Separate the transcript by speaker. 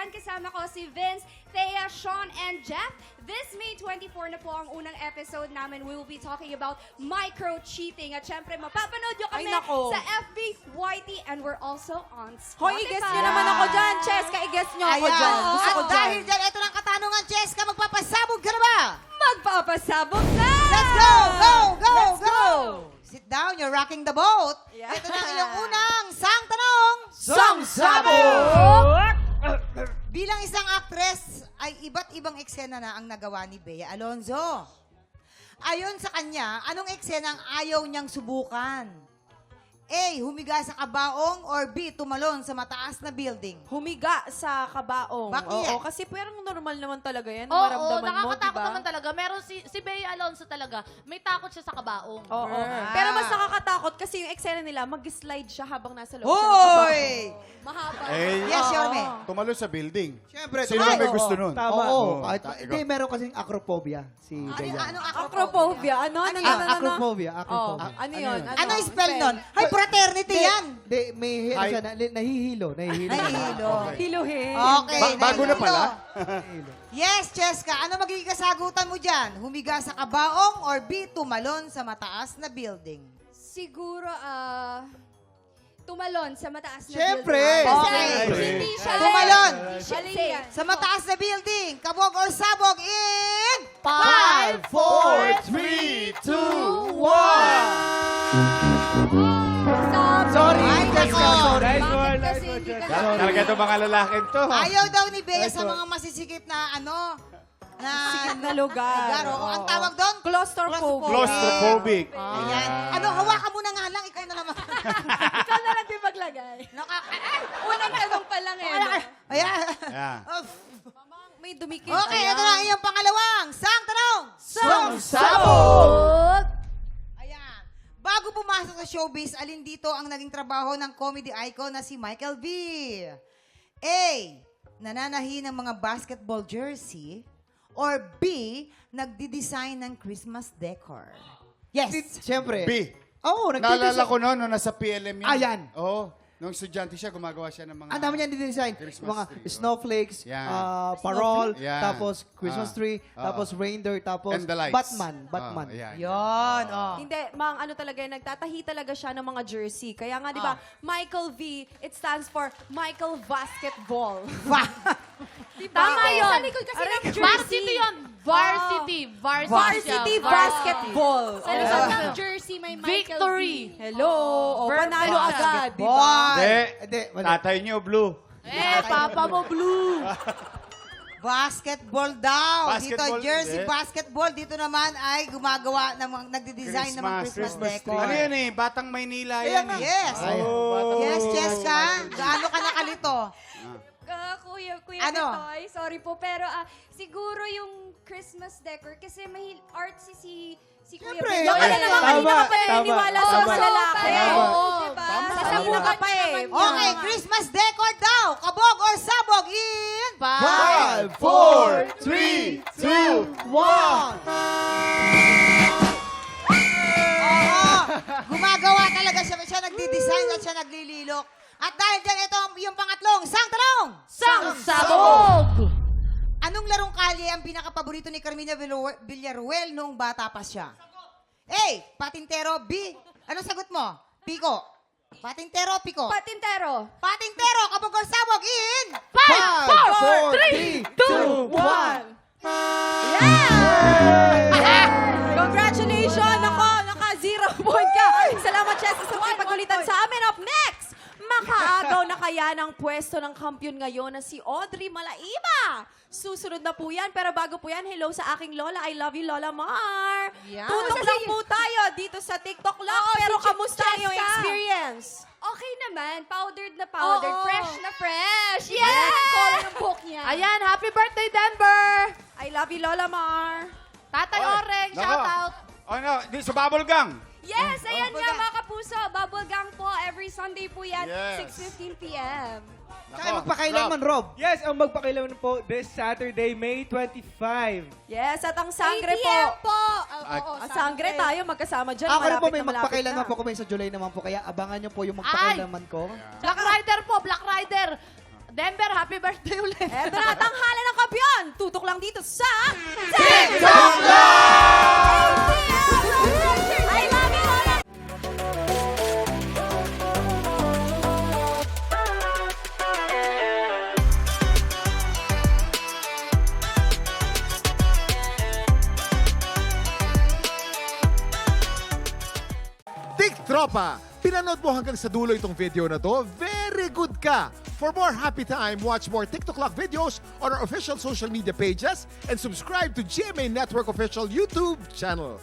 Speaker 1: Ayan, kasama ko si Vince, Thea, Sean, and Jeff. This May 24 na po ang unang episode namin. We will be talking about micro-cheating. At syempre, mapapanood nyo kami
Speaker 2: Ay, nako.
Speaker 1: sa FB, YT, and we're also on
Speaker 2: Hoy,
Speaker 1: Spotify.
Speaker 2: i-guess nyo naman ako dyan. Cheska, i-guess nyo ako
Speaker 3: Ayan.
Speaker 2: dyan. Gusto ko
Speaker 3: At
Speaker 2: dyan.
Speaker 3: dahil dyan, ito ng katanungan, Cheska, magpapasabog ka na ba?
Speaker 1: Magpapasabog na!
Speaker 3: Let's go! Go! Go!
Speaker 2: Let's
Speaker 3: Go!
Speaker 2: go!
Speaker 3: Sit down, you're rocking the boat.
Speaker 2: Yeah.
Speaker 3: Ito na ang iyong unang sang tanong.
Speaker 2: Sabog!
Speaker 3: Bilang isang actress, ay iba't ibang eksena na ang nagawa ni Bea Alonzo. Ayon sa kanya, anong eksena ang ayaw niyang subukan? A. Humiga sa kabaong or B. Tumalon sa mataas na building?
Speaker 2: Humiga sa kabaong.
Speaker 3: Bakit?
Speaker 2: Oo, kasi parang normal naman talaga yan.
Speaker 4: Oo,
Speaker 2: Maramdaman mo,
Speaker 4: nakakatakot
Speaker 2: diba?
Speaker 4: naman talaga. Meron si Bea Alonzo talaga, may takot siya sa kabaong.
Speaker 2: Oo.
Speaker 3: Ah.
Speaker 2: Pero mas nakakatakot kasi yung eksena nila, mag-slide siya habang nasa loob siya ng kabaong.
Speaker 3: Hoy!
Speaker 1: Mahaba.
Speaker 5: Eh,
Speaker 3: Yes, Yorme.
Speaker 5: tumalo sa building.
Speaker 6: Siyempre,
Speaker 5: Sino
Speaker 3: Ay,
Speaker 5: ba may
Speaker 3: oo.
Speaker 5: gusto nun?
Speaker 6: Tama.
Speaker 5: Oo.
Speaker 6: Oo. Kahit,
Speaker 5: Ikaw.
Speaker 6: hindi, meron kasing acrophobia si Bea.
Speaker 3: Anong
Speaker 2: Acrophobia. Ano? Ano?
Speaker 3: Ano yun?
Speaker 2: Ano?
Speaker 6: Acrophobia.
Speaker 2: Oh,
Speaker 6: Acrophobia.
Speaker 2: ano yun?
Speaker 3: Ano yung spell nun? Ay, fraternity yan.
Speaker 6: Hindi, may
Speaker 5: Hi.
Speaker 6: siya, nahihilo.
Speaker 3: Nahihilo.
Speaker 2: Hiluhin.
Speaker 3: Okay.
Speaker 5: Bago na pala.
Speaker 6: Nahihilo.
Speaker 3: Yes, Cheska. Ano magiging kasagutan mo dyan? Humiga sa kabaong or B. Tumalon sa mataas na building?
Speaker 1: Siguro, tumalon sa mataas na
Speaker 6: Siyempre.
Speaker 1: building. Kasi
Speaker 3: Okay.
Speaker 1: hindi siya
Speaker 3: Tumalon.
Speaker 1: Hindi siya safe.
Speaker 3: Sa mataas na building. Kabog or sabog in...
Speaker 4: 5,
Speaker 5: 4, 3, 2, 1.
Speaker 6: Sorry,
Speaker 3: Ay,
Speaker 6: Cheska,
Speaker 3: nako.
Speaker 6: sorry.
Speaker 1: Bakit kasi hindi ka
Speaker 5: Talaga ito mga lalaking to.
Speaker 3: Ayaw daw ni Bea sa mga masisikip na ano...
Speaker 2: Sikip na lugar.
Speaker 3: Oo. Ang tawag doon?
Speaker 2: Claustrophobia.
Speaker 5: Claustrophobic.
Speaker 3: Ayan. Ano, hawakan mo na nga lang. Ikaw na naman.
Speaker 1: Ikaw na lang din maglagay. Unang tanong pa lang eh. no?
Speaker 3: Ayan.
Speaker 5: Yeah.
Speaker 2: May dumikit.
Speaker 3: Okay, ito na ang iyong pangalawang. Sang tanong.
Speaker 2: Sabog!
Speaker 3: Ayan. Bago pumasok sa showbiz, alin dito ang naging trabaho ng comedy icon na si Michael V? A. Nananahi ng mga basketball jersey or B. Nagdi-design ng Christmas decor? Yes.
Speaker 6: Siyempre.
Speaker 5: B.
Speaker 6: Oo,
Speaker 5: Naalala ko noon, nung nasa PLM yun.
Speaker 6: Ayan.
Speaker 5: Oo. Nung estudyante siya, gumagawa siya ng mga...
Speaker 6: Ang dami niyan din-design.
Speaker 5: Christmas
Speaker 6: Mga
Speaker 5: tree, oh.
Speaker 6: snowflakes,
Speaker 5: Yeah.
Speaker 6: parol,
Speaker 5: Yeah.
Speaker 6: tapos Christmas tree,
Speaker 5: Ah.
Speaker 6: tapos reindeer, tapos
Speaker 5: And the lights.
Speaker 6: Batman.
Speaker 5: Ayan.
Speaker 3: Yon. Oh.
Speaker 2: Hindi, ano talaga, nagtatahi talaga siya ng mga jersey. Kaya nga, di ba, Michael V, it stands for Michael Basketball.
Speaker 4: Tama yun.
Speaker 1: Sa likod kasi ng jersey.
Speaker 4: Varsity yun. Varsity.
Speaker 2: Varsity
Speaker 4: siya.
Speaker 2: Basketball.
Speaker 1: Sa likod ng jersey may Michael
Speaker 4: Victory.
Speaker 1: V.
Speaker 2: Hello. O,
Speaker 4: Ver-
Speaker 2: panalo agad, di ba?
Speaker 3: Boy.
Speaker 5: Hindi.
Speaker 6: Hindi,
Speaker 5: Tatay niyo, blue.
Speaker 4: Papa mo blue.
Speaker 3: Basketball daw.
Speaker 5: Basketball,
Speaker 3: dito, jersey
Speaker 5: hindi.
Speaker 3: basketball. Dito naman ay gumagawa ng mga, nagdi-design ng mga Christmas decor.
Speaker 5: Ano yan eh? Batang Maynila yan eh.
Speaker 3: Yes.
Speaker 5: Oh.
Speaker 3: Yes, Cheska. Gaano ka nakalito?
Speaker 1: Kuya
Speaker 3: Ano?
Speaker 1: Bitoy, sorry po, pero siguro yung Christmas decor kasi may artsy si Kuya
Speaker 6: Siyempre.
Speaker 1: Bitoy.
Speaker 2: Yung
Speaker 6: Tama,
Speaker 2: naman kanina ka pa naniniwala sa
Speaker 6: tama.
Speaker 2: mga lalaki.
Speaker 6: Tama.
Speaker 1: Diba?
Speaker 2: Sa una ka pa eh.
Speaker 3: Okay, Christmas decor daw. Kabog or sabog in...
Speaker 5: 5, 4, 3, 2, 1.
Speaker 3: Oo. Gumagawa talaga siya. Siya nagdi-design at siya naglililok. At dahil dyan, ito yung pangatlong. Sang tanong!
Speaker 4: Sabog.
Speaker 3: Anong larong kalye ang pinakapaborito ni Carmina Villaruel noong bata pa siya? A. Patintero. B. Anong sagot mo? Piko. Patintero, piko.
Speaker 1: Patintero.
Speaker 3: Patintero, kabog or sabog in...
Speaker 6: 5, 4, 3, 2, 1.
Speaker 2: Congratulations! Ako, naka-0 point ka. Salamat, Chester, sa pagkulitan sa amin. Up next, makaagaw na kaya ng pwesto ng kampiyon ngayon na si Audrey Malaiba. Susunod na po yan. Pero bago po yan, hello sa aking Lola. I love you, Lola Mar.
Speaker 3: Yeah.
Speaker 2: Tutok lang po tayo dito sa TikTok lang. Pero
Speaker 1: si
Speaker 2: kamusta ang iyong
Speaker 1: Cheska.
Speaker 2: experience?
Speaker 1: Okay naman. Powdered na powdered.
Speaker 2: Oo.
Speaker 1: Fresh na fresh. Yes! Color ng buhok niya.
Speaker 4: Ayan, happy birthday, Denver.
Speaker 2: I love you, Lola Mar.
Speaker 4: Tatay Oreng,
Speaker 5: Nako.
Speaker 4: shout out.
Speaker 5: Ano, di sa bubble gang.
Speaker 1: Yes, ayan
Speaker 3: Bubble
Speaker 1: nga
Speaker 3: gang.
Speaker 1: mga kapuso. Bubble gang po. Every Sunday po yan.
Speaker 5: Yes.
Speaker 1: 6:15 p.m.
Speaker 6: Kaya magpakailanman, Rob.
Speaker 7: Yes, ang magpakailanman po this Saturday, May 25.
Speaker 2: Yes, at ang sangre
Speaker 1: 8
Speaker 2: po.
Speaker 1: p.m. po.
Speaker 2: Ang sangre tayo, magkasama dyan.
Speaker 6: Ako rin po,
Speaker 2: Malapit
Speaker 6: may
Speaker 2: na malapit
Speaker 6: magpakailanman
Speaker 2: na.
Speaker 6: po kami sa July naman po. Kaya abangan nyo po yung magpakailanman ko.
Speaker 4: Black Rider po, Black Rider. Denver, happy birthday ulit.
Speaker 2: Eto na, tanghala ng kampiyon. Tutok lang dito sa...
Speaker 6: TikTok
Speaker 2: I love you, Lola.
Speaker 8: Tik Tropa! Pinanood mo hanggang sa dulo itong video na to? Very good ka! For more happy time, watch more TikTok Lock videos on our official social media pages and subscribe to GMA Network official YouTube channel.